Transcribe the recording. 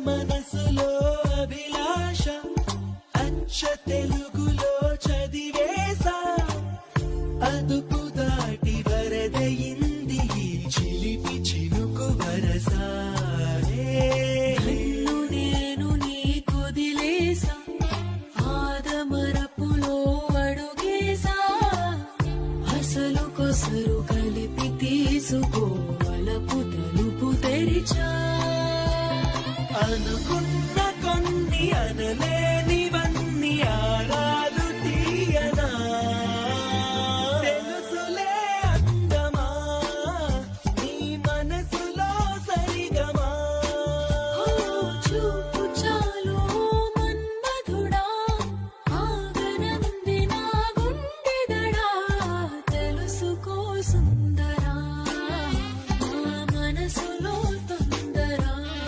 మనసులో అభిలాష అచ్చ తెలుగులో చదివేసా అదుపు దాటి వరదయింది ఈ చిలిపి చినుకు వరసారే నేను నీ కొదిలేసా ఆదమరపులో అడుగేసా అసలు కొసరు కలిపి తీసుకోవలపు తలుపు తెరిచా అనుకున్న కొన్ని అనలేనివన్నీ